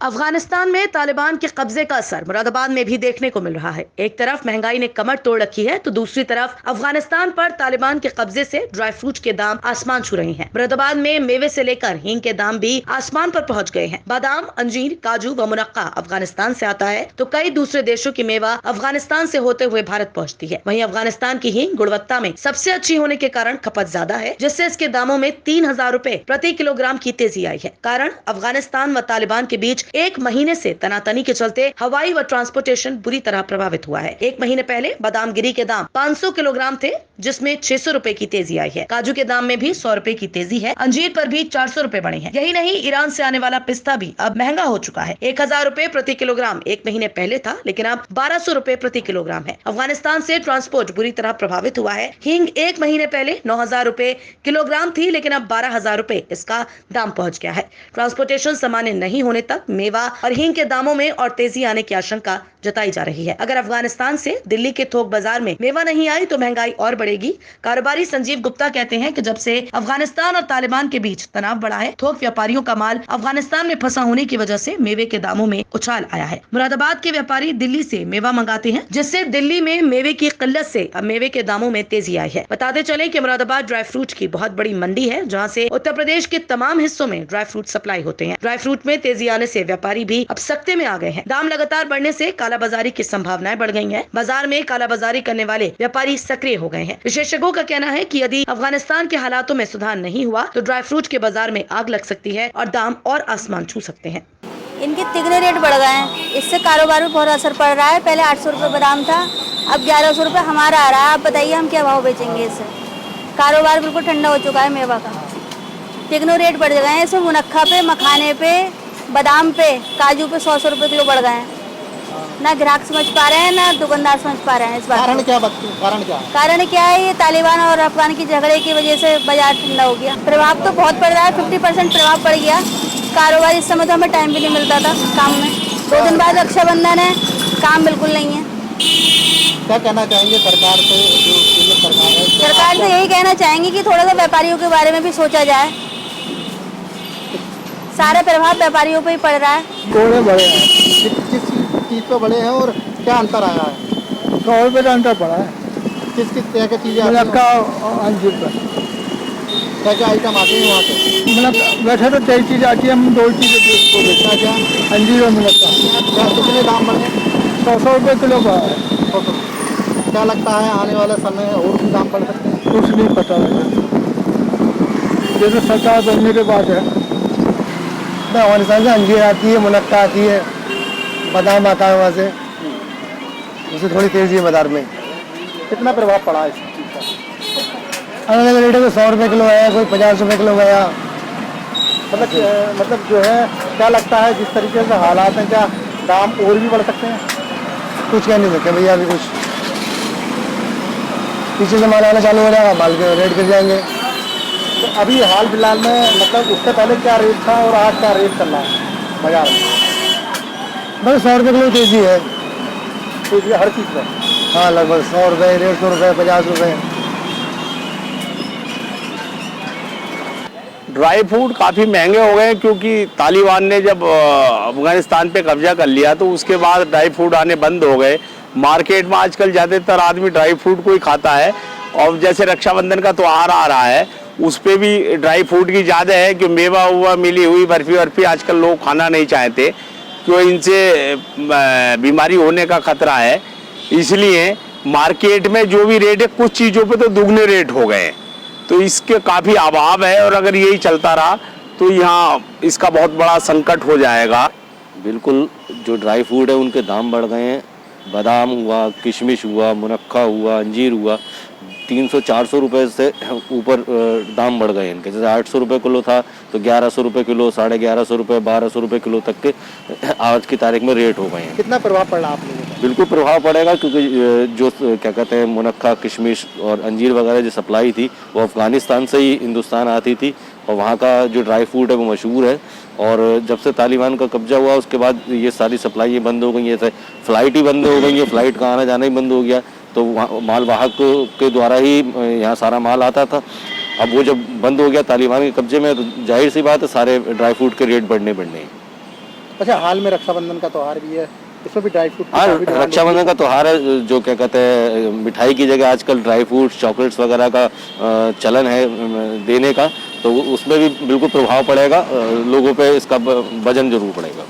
अफगानिस्तान में तालिबान के कब्जे का असर मुरादाबाद में भी देखने को मिल रहा है। एक तरफ महंगाई ने कमर तोड़ रखी है तो दूसरी तरफ अफगानिस्तान पर तालिबान के कब्जे से ड्राई फ्रूट के दाम आसमान छू रहे हैं। मुरादाबाद में मेवे से लेकर हींग के दाम भी आसमान पर पहुंच गए हैं। बादाम, अंजीर, काजू व मुनक्का अफगानिस्तान से आता है तो कई दूसरे देशों की मेवा अफगानिस्तान से होते हुए भारत पहुँचती है। वहीं अफगानिस्तान की हींग गुणवत्ता में सबसे अच्छी होने के कारण खपत ज्यादा है, जिससे इसके दामों में 3,000 रुपए प्रति किलोग्राम की तेजी आई है। कारण अफगानिस्तान व तालिबान के बीच एक महीने से तनातनी के चलते हवाई व ट्रांसपोर्टेशन बुरी तरह प्रभावित हुआ है। एक महीने पहले बादाम गिरी के दाम 500 किलोग्राम थे, जिसमें 600 रुपए की तेजी आई है। काजू के दाम में भी 100 रुपए की तेजी है। अंजीर पर भी 400 रुपए बढ़े हैं। यही नहीं, ईरान से आने वाला पिस्ता भी अब महंगा हो चुका है। 1,000 रुपए प्रति किलोग्राम एक महीने पहले था, लेकिन अब 1,200 रुपए प्रति किलोग्राम है। अफगानिस्तान से ट्रांसपोर्ट बुरी तरह प्रभावित हुआ है। हींग एक महीने पहले 9,000 रुपए किलोग्राम थी, लेकिन अब 12,000 रुपए इसका दाम पहुंच गया है। ट्रांसपोर्टेशन सामान्य नहीं होने तक मेवा और हींग के दामों में और तेजी आने की आशंका जताई जा रही है। अगर अफगानिस्तान से दिल्ली के थोक बाजार में मेवा नहीं आई तो महंगाई और बढ़ेगी। कारोबारी संजीव गुप्ता कहते हैं कि जब से अफगानिस्तान और तालिबान के बीच तनाव बढ़ा है, थोक व्यापारियों का माल अफगानिस्तान में फंसा होने की वजह से मेवे के दामों में उछाल आया है। मुरादाबाद के व्यापारी दिल्ली से मेवा मंगाते हैं, जिससे दिल्ली में मेवे की किल्लत से अब मेवे के दामों में तेजी आई है। बताते चले कि मुरादाबाद ड्राई फ्रूट की बहुत बड़ी मंडी है, जहाँ से उत्तर प्रदेश के तमाम हिस्सों में ड्राई फ्रूट सप्लाई होते हैं। ड्राई फ्रूट में तेजी आने से व्यापारी भी अब सख्ते में आ गए हैं। दाम लगातार बढ़ने से कालाबाजारी की संभावनाएं बढ़ गई हैं। बाजार में कालाबाजारी करने वाले व्यापारी सक्रिय हो गए हैं। विशेषज्ञों का कहना है कि यदि अफगानिस्तान के हालातों में सुधार नहीं हुआ तो ड्राई फ्रूट के बाजार में आग लग सकती है और दाम और आसमान छू सकते हैं। इनके तिगने रेट बढ़ गए हैं, इससे कारोबार में बहुत असर पड़ रहा है। पहले 800 रुपये बादाम था, अब 1100 रुपये हमारा आ रहा है। आप बताइए हम क्या भाव बेचेंगे इससे? कारोबार बिल्कुल ठंडा हो चुका है मेवा का। तिगनों रेट बढ़ गए हैं, इसमें मुनक्खा पे, मखाने पे, बादाम पे, काजू पे 100 रुपये किलो बढ़ गए हैं। ना ग्राहक समझ पा रहे हैं, ना दुकानदार समझ पा रहे हैं इस बात। कारण क्या है? ये तालिबान और अफगान की झगड़े की वजह से बाजार ठंडा हो गया। प्रभाव तो बहुत पड़ रहा है, 50% प्रभाव पड़ गया। कारोबार इस समय तो हमें टाइम भी नहीं मिलता था काम में। 2 दिन बाद रक्षाबंधन है, काम बिल्कुल नहीं है। क्या कहना चाहेंगे सरकार से? जो सरकार है, सरकार से यही कहना चाहेंगे कि थोड़ा सा व्यापारियों के बारे में भी सोचा जाए। सारा प्रभाव व्यापारियों पे ही पड़ रहा है। थोड़े बड़े हैं, किस चीज़ पे बड़े हैं और क्या अंतर आया है? 100 रुपये का अंतर पड़ा है। किस तरह की चीज़ें? मुनक्का और अंजीर पर क्या क्या आइटम आते हैं वहाँ से? मतलब वैसे तो 3 चीज़ें आती है, हम 2 चीज़ें को बेचना क्या, अंजीर और मुनक्का। क्या कितने दाम बढ़े? 100 रुपये किलो का है। क्या लगता है आने वाले समय और भी दाम बढ़ सकते हैं? कुछ नहीं पता है, जैसे सरकार बनने के बाद है। अफगानिस्तान से अंजीर आती है, मुनक्का आती है, बादाम आता है वहाँ से, उसे थोड़ी तेजी है बाजार में। कितना प्रभाव पड़ा इस चीज़ का? अलग अलग रेट है, 100 रुपये किलो है, कोई 50 रुपये किलो गया। मतलब जो है, क्या लगता है जिस तरीके से हालात हैं, क्या दाम और भी बढ़ सकते हैं? कुछ कह नहीं सकते भैया, अभी कुछ पीछे से माल आना चालू हो जाएगा, माल के रेट गिर जाएंगे। तो अभी हाल फिलहाल में मतलब उससे पहले क्या रेट था और आज क्या रेट चल रहा है बाजार में? बस 100 रुपये किलो तेजी है तो हर चीज़ में। हाँ, लगभग 100 रुपये, 150 रुपये, 50 रुपये। ड्राई फ्रूट काफ़ी महंगे हो गए क्योंकि तालिबान ने जब अफगानिस्तान पे कब्जा कर लिया तो उसके बाद ड्राई फ्रूट आने बंद हो गए। मार्केट में आजकल ज़्यादातर आदमी ड्राई फ्रूट को ही खाता है। और जैसे रक्षाबंधन का त्योहार आ रहा है, उस पर भी ड्राई फ्रूट की ज़्यादा है कि मेवा हुआ, मिली हुई बर्फ़ी आजकल लोग खाना नहीं चाहते क्योंकि इनसे बीमारी होने का खतरा है। इसलिए मार्केट में जो भी रेट है, कुछ चीज़ों पे तो दुगने रेट हो गए हैं, तो इसके काफ़ी अभाव है। और अगर यही चलता रहा तो यहाँ इसका बहुत बड़ा संकट हो जाएगा। बिल्कुल, जो ड्राई फ्रूट है उनके दाम बढ़ गए हैं। बादाम हुआ, किशमिश हुआ, मुनक्का हुआ, अंजीर हुआ, 300-400 रुपये से ऊपर दाम बढ़ गए इनके। जैसे 800 रुपये किलो था तो 1100 रुपये किलो, 1150 रुपये, 1200 रुपये किलो तक के आज की तारीख में रेट हो गए हैं। कितना प्रभाव पड़ा आप लोगों को? बिल्कुल प्रभाव पड़ेगा क्योंकि जो क्या कहते हैं मुनक्का, किशमिश और अंजीर वगैरह जो सप्लाई थी वो अफ़गानिस्तान से ही हिंदुस्तान आती थी और वहाँ का जो ड्राई फ्रूट है वो मशहूर है। और जब से तालिबान का कब्जा हुआ उसके बाद ये सारी सप्लाई बंद हो गई है, फ़्लाइट ही बंद हो गई है, फ़्लाइट का आना जाना ही बंद हो गया। तो माल वाहक के द्वारा ही यहाँ सारा माल आता था। अब वो जब बंद हो गया तालिबान के कब्जे में, तो जाहिर सी बात है सारे ड्राई फ्रूट के रेट बढ़ने हैं। अच्छा, हाल में रक्षाबंधन का त्यौहार भी है, इसमें भी ड्राई फ्रूट की हाँ, काफी डिमांड रक्षाबंधन का त्यौहार है, जो क्या कहते हैं मिठाई की जगह आजकल ड्राई फ्रूट्स चॉकलेट्स वगैरह का चलन है देने का, तो उसमें भी बिल्कुल प्रभाव पड़ेगा, लोगों पे इसका वजन जरूर पड़ेगा।